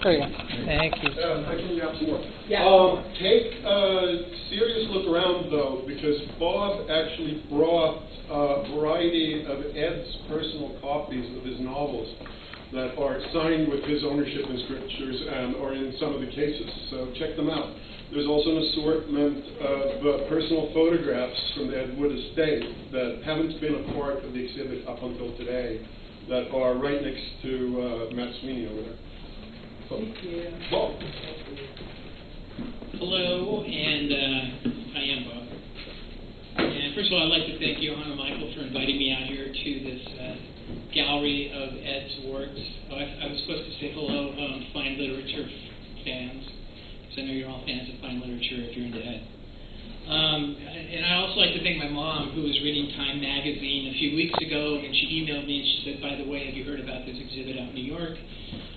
There you go. Thank you. I can grab some more. Yeah. Take a serious look around, though, because Bob actually brought a variety of Ed's personal copies of his novels that are signed with his ownership inscriptions and or in some of the cases. So check them out. There's also an assortment of personal photographs from the Ed Wood estate that haven't been a part of the exhibit up until today that are right next to Matt Sweeney over there. So, Bob. Hello, and I am Bob. And first of all, I'd like to thank Johan and Michael for inviting me out here to this gallery of Ed's works. Oh, I was supposed to say hello, fine literature fans, because I know you're all fans of fine literature if you're into Ed. And I'd also like to thank my mom, who was reading Time magazine a few weeks ago, and she emailed me and she said, by the way, have you heard about this exhibit out in New York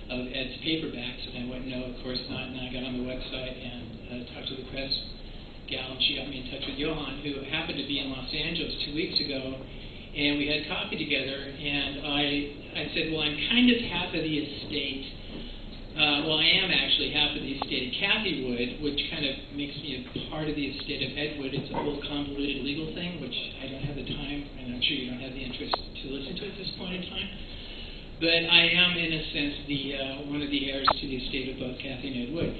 of Ed's paperbacks? And I went, no, of course not. And I got on the website and talked to the press gal, and she got me in touch with Johan, who happened to be in Los Angeles 2 weeks ago, and we had coffee together, and I said, well, I'm kind of half of the estate. Well, I am actually half of the estate of Kathy Wood, which kind of makes me a part of the estate of Ed Wood. It's a whole convoluted legal thing, which I don't have the time, and I'm sure you don't have the interest to listen to at this point in time. But I am, in a sense, one of the heirs to the estate of both Kathy and Ed Wood.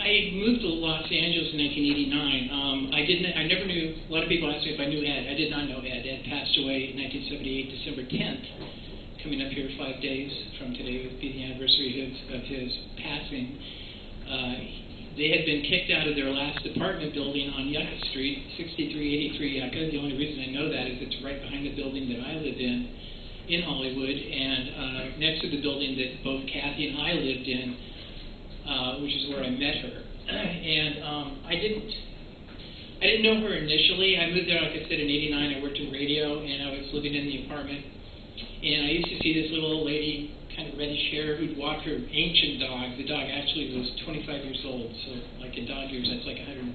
I moved to Los Angeles in 1989. I never knew. A lot of people asked me if I knew Ed. I did not know Ed. Ed passed away in 1978, December 10th. Coming up here 5 days from today would be the anniversary of his passing. They had been kicked out of their last apartment building on Yucca Street, 6383 Yucca. The only reason I know that is it's right behind the building that I lived in Hollywood, and next to the building that both Kathy and I lived in, which is where I met her. And I didn't know her initially. I moved there, like I said, in '89. I worked in radio, and I was living in the apartment. And I used to see this little old lady, kind of reddish hair, who'd walk her ancient dog. The dog actually was 25 years old, so like in dog years, that's like 100,000.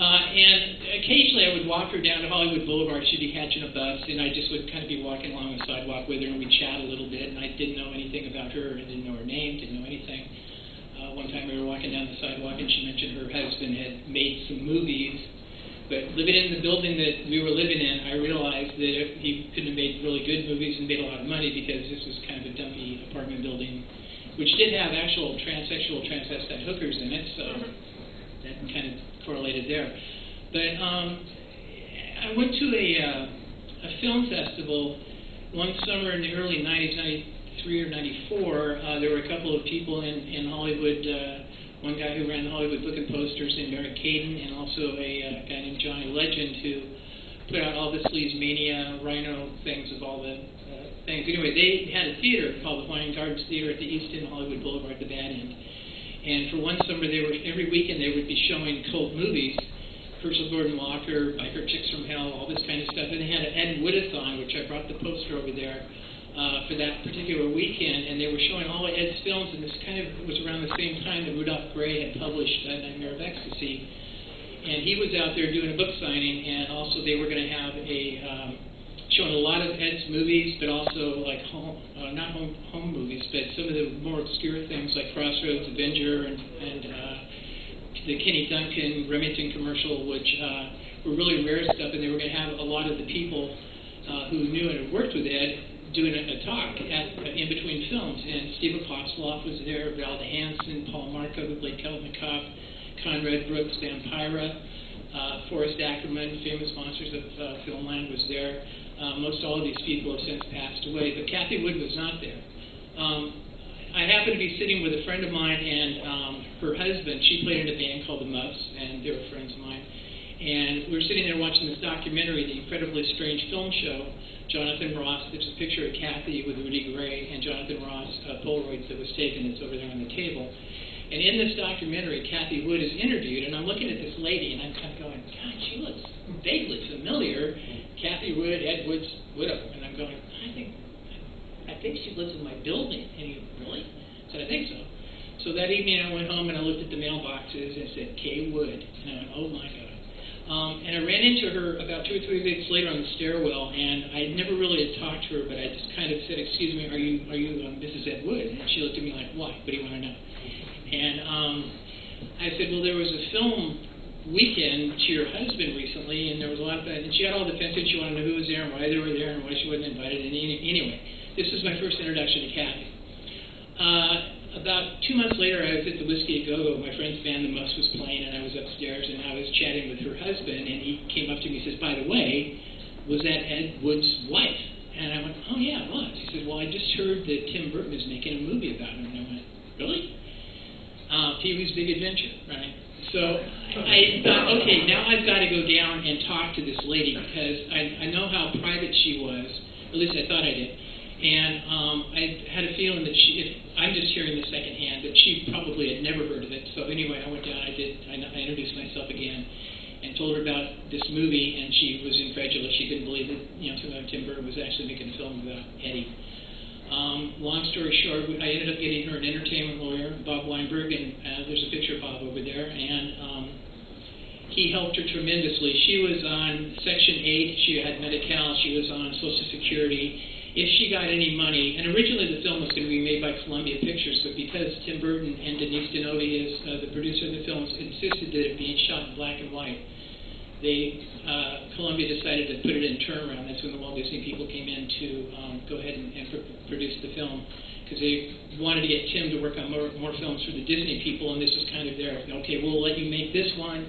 And occasionally I would walk her down to Hollywood Boulevard. She'd be catching a bus, and I just would kind of be walking along the sidewalk with her, and we'd chat a little bit. And I didn't know anything about her. I didn't know her name, didn't know anything. One time we were walking down the sidewalk, and she mentioned her husband had made some movies. But living in the building that we were living in, I realized that he couldn't have made really good movies and made a lot of money, because this was kind of a dumpy apartment building, which did have actual transsexual, transvestite hookers in it, so that kind of correlated there. But I went to a film festival one summer in the early 90s, 93 or 94. There were a couple of people in Hollywood. One guy who ran the Hollywood Book and Posters named Eric Caden, and also a guy named Johnny Legend, who put out all the Sleaze Mania, Rhino things of all the things. Anyway, they had a theater called the Hawaiian Gardens Theater at the East End, Hollywood Boulevard, the Bad End. And for one summer, every weekend they would be showing cult movies, Herschel Gordon Walker, Biker Chicks from Hell, all this kind of stuff. And they had an Ed Woodathon, which I brought the poster over there for that particular weekend, and they were showing all of Ed's films, and this kind of was around the same time that Rudolph Gray had published Nightmare of Ecstasy. And he was out there doing a book signing, and also they were going to have showing a lot of Ed's movies, but also like not home movies, but some of the more obscure things like Crossroads, Avenger, and the Kenny Duncan Remington commercial, which were really rare stuff. And they were going to have a lot of the people who knew and had worked with Ed doing a talk in between films. And Steve Apostoloff was there, Val DeHanson, Paul Marco, who played Kelvin McCobb, Conrad Brooks, Vampira, Forrest Ackerman, famous monsters of Filmland, was there. Most all of these people have since passed away, but Kathy Wood was not there. I happened to be sitting with a friend of mine and her husband. She played in a band called the Muffs, and they were friends of mine. And we were sitting there watching this documentary, The Incredibly Strange Film Show. Jonathan Ross, there's a picture of Kathy with Rudy Gray, and Jonathan Ross Polaroids that was taken. It's over there on the table. And in this documentary, Kathy Wood is interviewed, and I'm looking at this lady, and I'm kind of going, God, she looks vaguely familiar. Kathy Wood, Ed Wood's widow. And I'm going, I think she lives in my building. And he, really? I said, I think so. So that evening I went home and I looked at the mailboxes and it said K. Wood. And I went, oh my God. And I ran into her about 2 or 3 weeks later on the stairwell, and I never really had talked to her, but I just kind of said, excuse me, are you Mrs. Ed Wood? And She looked at me like, why? What do you want to know? And I said, well, there was a film weekend to your husband recently, and there was a lot of that. And she got all defensive. She wanted to know who was there and why they were there and why she wasn't invited. And anyway, this was my first introduction to Kathy. About 2 months later, I was at the Whiskey A Go-Go. My friend's band, The Muss, was playing, and I was upstairs, and I was chatting with her husband, and he came up to me and says, by the way, was that Ed Wood's wife? And I went, oh, yeah, it was. He said, well, I just heard that Tim Burton is making a movie about him. And I went, really? Pee-wee's Big Adventure, right? So I thought, okay, now I've got to go down and talk to this lady, because I know how private she was, at least I thought I did. And I had a feeling that I'm just hearing this secondhand, that she probably had never heard of it. So anyway, I went down, I introduced myself again, and told her about this movie, and she was incredulous. She couldn't believe that, Tim Burton was actually making a film about Eddie. Long story short, I ended up getting her an entertainment lawyer, Bob Weinberg, and there's a picture of Bob over there, and he helped her tremendously. She was on Section 8, she had Medi-Cal, she was on Social Security. If she got any money, and originally the film was going to be made by Columbia Pictures, but because Tim Burton and Denise Denovi, is the producer of the film, insisted that it be shot in black and white, Columbia decided to put it in turnaround. That's when the Walt Disney people came in to go ahead and produce the film, because they wanted to get Tim to work on more films for the Disney people, and this was kind of their, okay, we'll let you make this one,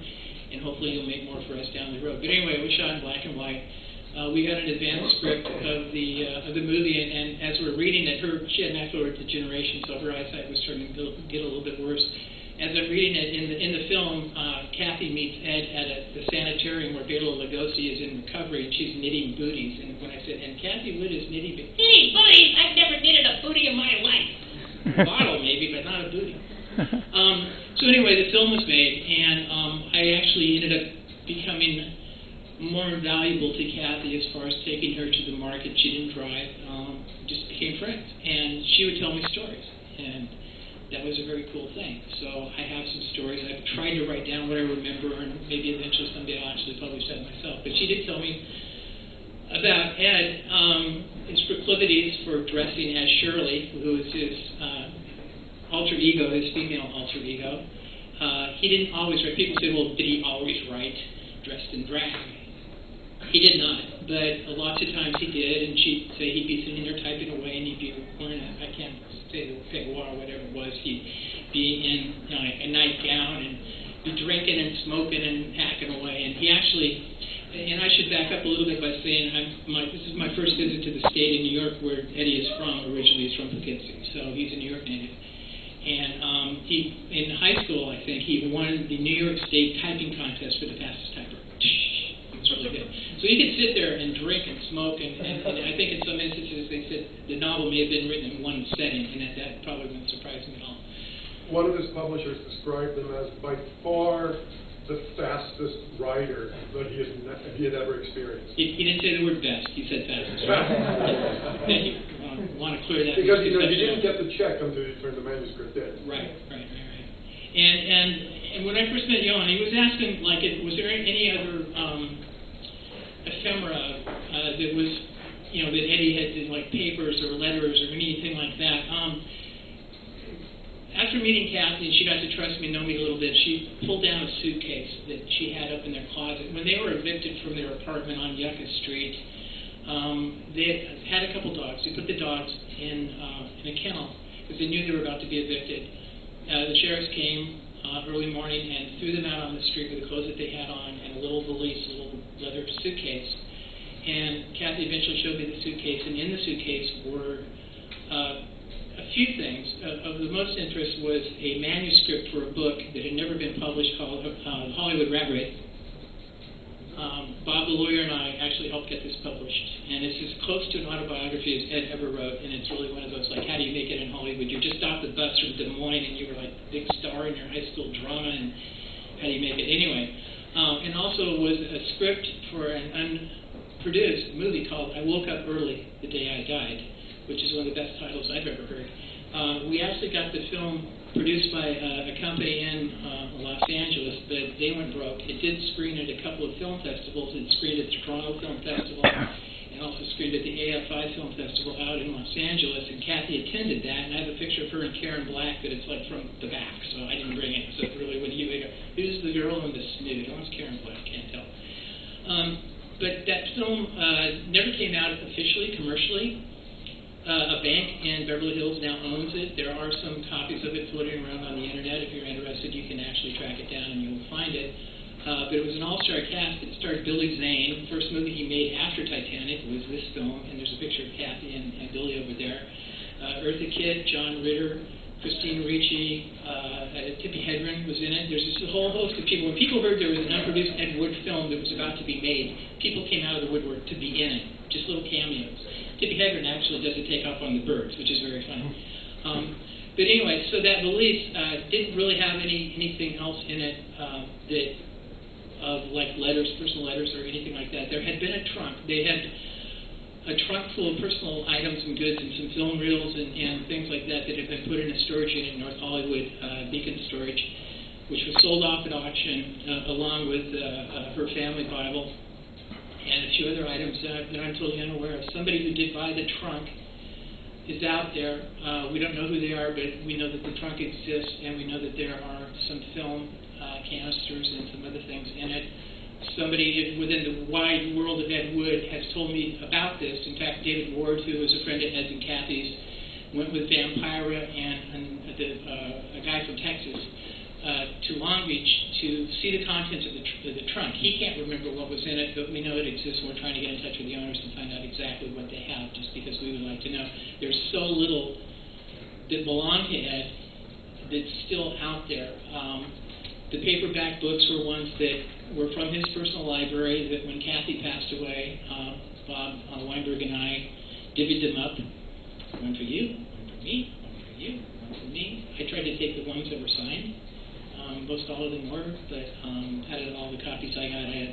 and hopefully you'll make more for us down the road. But anyway, it was shot in black and white. We got an advanced script of the movie, and as we're reading it, she had macular degeneration, so her eyesight was starting to get a little bit worse. As I'm reading it in the film, Kathy meets Ed at the sanitarium where Bela Lugosi is in recovery, and she's knitting booties. And when I said, and Kathy Wood is knitting booties, I've never knitted a booty in my life. A bottle maybe, but not a booty. So anyway, the film was made, and I actually ended up becoming more valuable to Kathy as far as taking her to the market. She didn't drive, just became friends, and she would tell me stories, and that was a very cool thing. So I have some stories. I've tried to write down what I remember, and maybe eventually someday I'll actually publish that myself. But she did tell me about Ed, his proclivities for dressing as Shirley, who is his alter ego, his female alter ego. He didn't always write. People say, well, did he always write dressed in drag? He did not, but lots of times he did, and she'd say he'd be sitting there typing away, and he'd be wearing I can't say the peignoir or whatever it was. He'd be in a nightgown and be drinking and smoking and hacking away. And he actually, and I should back up a little bit by saying this is my first visit to the state in New York where Eddie is from. Originally, he's from Poughkeepsie, so he's a New York native. And he, in high school, I think, he won the New York State typing contest for the fastest typer. It's really good. So you could sit there and drink and smoke, and I think in some instances they said the novel may have been written in one setting, and that probably wouldn't surprise me at all. One of his publishers described him as by far the fastest writer that he had ever experienced. He didn't say the word best, he said fastest. Right? Thank you. I want to clear that. Because you didn't get the check until you turned the manuscript in. Right. And when I first met Johan, he was asking, like, was there any other ephemera that was, that Eddie had, like papers or letters or anything like that. After meeting Kathy, and she got to trust me and know me a little bit, she pulled down a suitcase that she had up in their closet. When they were evicted from their apartment on Yucca Street, they had a couple dogs. They put the dogs in a kennel because they knew they were about to be evicted. The sheriffs came early morning and threw them out on the street with the clothes that they had on and a little valise, a little leather suitcase. And Kathy eventually showed me the suitcase, and in the suitcase were a few things. Of the most interest was a manuscript for a book that had never been published called Hollywood Rat Race. Bob the lawyer and I actually helped get this published, and it's as close to an autobiography as Ed ever wrote, and it's really one of those, like, how do you make it in Hollywood? You just off the bus from Des Moines, and you were like a big star in your high school drama, and how do you make it? Anyway, and also was a script for an unproduced movie called I Woke Up Early the Day I Died, which is one of the best titles I've ever heard. We actually got the film produced by a company in Los Angeles, but they went broke. It did screen at a couple of film festivals. It screened at the Toronto Film Festival, and and also screened at the AFI Film Festival out in Los Angeles, and Kathy attended that, and I have a picture of her and Karen Black that it's like from the back, so I didn't bring it. So really, when you go, who's the girl in the snood? Oh, it's Karen Black, can't tell. But that film never came out officially, commercially. A bank in Beverly Hills now owns it. There are some copies of it floating around on the internet. If you're interested, you can actually track it down and you'll find it. But it was an all-star cast. It starred Billy Zane. The first movie he made after Titanic was this film, and there's a picture of Kathy and Billy over there. Eartha Kitt, John Ritter, Christine Ricci, Tippi Hedren was in it. There's just a whole host of people. When people heard there was an unproduced Ed Wood film that was about to be made, people came out of the woodwork to be in it, just little cameos. Tippi Hedren actually does a takeoff on the Birds, which is very funny. But anyway, so that release didn't really have anything else in it of like letters, personal letters, or anything like that. There had been a trunk. They had a trunk full of personal items and goods and some film reels and things like that that had been put in a storage unit in North Hollywood, Beacon Storage, which was sold off at auction along with her family Bible and a few other items that I'm totally unaware of. Somebody who did buy the trunk is out there. We don't know who they are, but we know that the trunk exists, and we know that there are some film canisters and some other things in it. Somebody within the wide world of Ed Wood has told me about this. In fact, David Ward, who is a friend of Ed's and Kathy's, went with Vampira and a guy from Texas to Long Beach to see the contents of the trunk. He can't remember what was in it, but we know it exists, and we're trying to get in touch with the owners and find out exactly what they have, just because we would like to know. There's so little that belonged to Ed that's still out there. The paperback books were ones that were from his personal library that when Kathy passed away, Bob Weinberg and I divvied them up. One for you, one for me, one for you, one for me. I tried to take the ones that were signed. Most all of them were, but out of all the copies I got, I had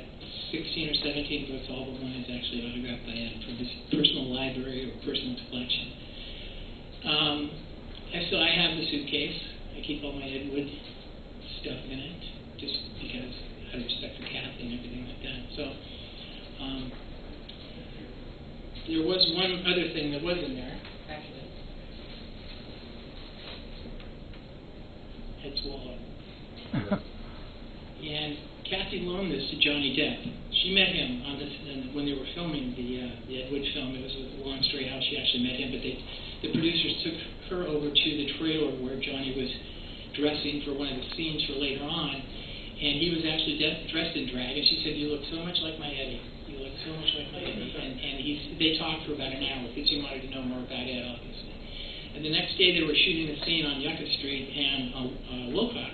16 or 17 books. All but one is actually autographed by Ed from his personal library or personal collection. And so I have the suitcase. I keep all my Ed Wood stuff in it, just because out of respect for Kathy and everything like that. So there was one other thing that was in there, actually. Ed's wallet. And Kathy loaned this to Johnny Depp. She met him on this when they were filming the Ed Wood film. It was a long story how she actually met him, but the producers took her over to the trailer where Johnny was dressing for one of the scenes for later on, and he was actually dressed in drag, and she said, "You look so much like my Eddie. You look so much like my Eddie." And they talked for about an hour because he wanted to know more about Ed, obviously. And the next day they were shooting a scene on Yucca Street and Wilcox.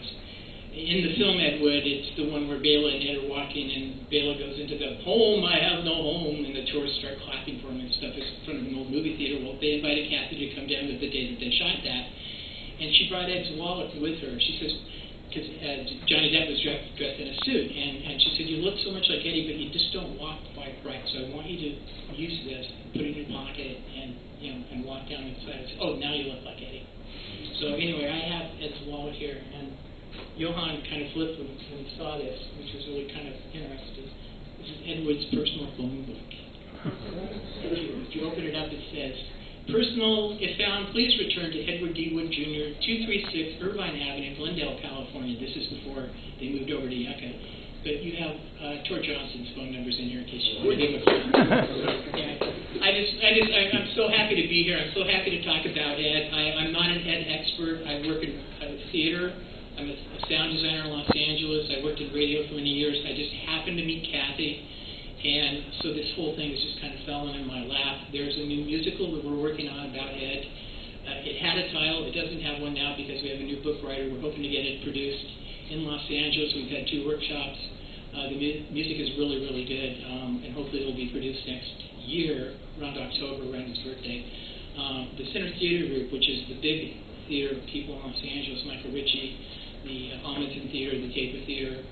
In the film Ed Wood, it's the one where Bela and Ed are walking, and Bela goes into the home, I have no home, and the tourists start clapping for him and stuff. It's in front of an old movie theater. Well, they invited Kathy to come down the day that they shot that, and she brought Ed's wallet with her. She says, because Johnny Depp was dressed in a suit, and she said, "You look so much like Eddie, but you just don't walk quite right. So I want you to use this, put it in your pocket, and walk down inside." I said, "Oh, now you look like Eddie." So anyway, I have Ed's wallet here, and Johan kind of flipped when he saw this, which was really kind of interesting. This is Ed Wood's personal phone book. If you open it up, it says, "Personal, if found, please return to Edward D. Wood, Jr., 236 Irvine Avenue, Glendale, California." This is before they moved over to Yucca. But you have Tor Johnson's phone numbers in here in case you want to give a call. Yeah. I'm so happy to be here. I'm so happy to talk about Ed. I'm not an Ed expert. I work in theater. I'm a sound designer in Los Angeles. I worked in radio for many years. I just happened to meet Kathy, and so this whole thing has just kind of fallen in my lap. There's a new musical that we're working on about Ed. It had a title. It doesn't have one now because we have a new book writer. We're hoping to get it produced in Los Angeles. We've had 2 workshops. The music is really, really good, and hopefully it will be produced next year, around October, around his birthday. The Center Theater Group, which is the big theater of people in Los Angeles, Michael Ritchie, the Almaden Theater, the Taper Theater,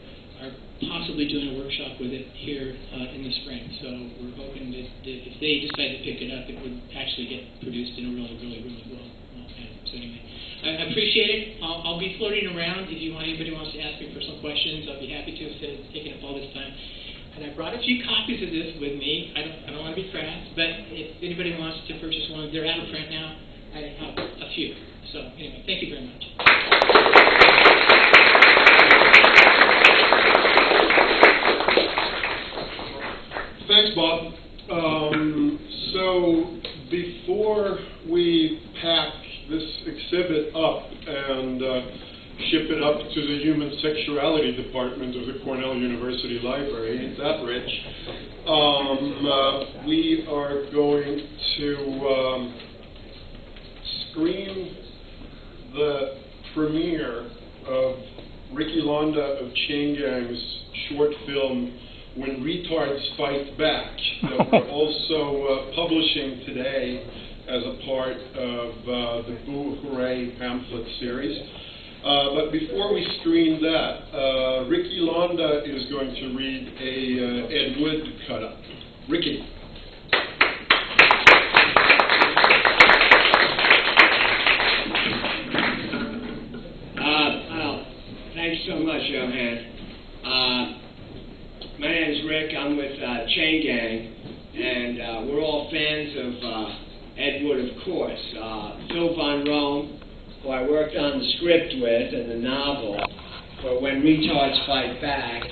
are possibly doing a workshop with it here in the spring. So we're hoping that if they decide to pick it up, it would actually get produced in a really, really, really well manner. So anyway, I appreciate it. I'll be floating around. If anybody wants to ask me personal questions, I'll be happy to instead of taking up all this time. And I brought a few copies of this with me. I don't want to be crass, but if anybody wants to purchase one, they're out of print now. I have a few. So anyway, thank you very much. Thanks, Bob. So before we pack this exhibit up and ship it up to the Human Sexuality Department of the Cornell University Library, ain't that rich, we are going to screen the premiere of Ricky Londa of Chain Gang's short film, When Retards Fight Back, that we're also publishing today as a part of the Boo-Hooray pamphlet series. But before we screen that, Ricky Londa is going to read a Ed Wood cut-up. Ricky. Thanks so much, Johan. My name is Rick. I'm with Chain Gang, and we're all fans of Ed Wood, of course. Phil Von Rome, who I worked on the script with and the novel for When Retards Fight Back.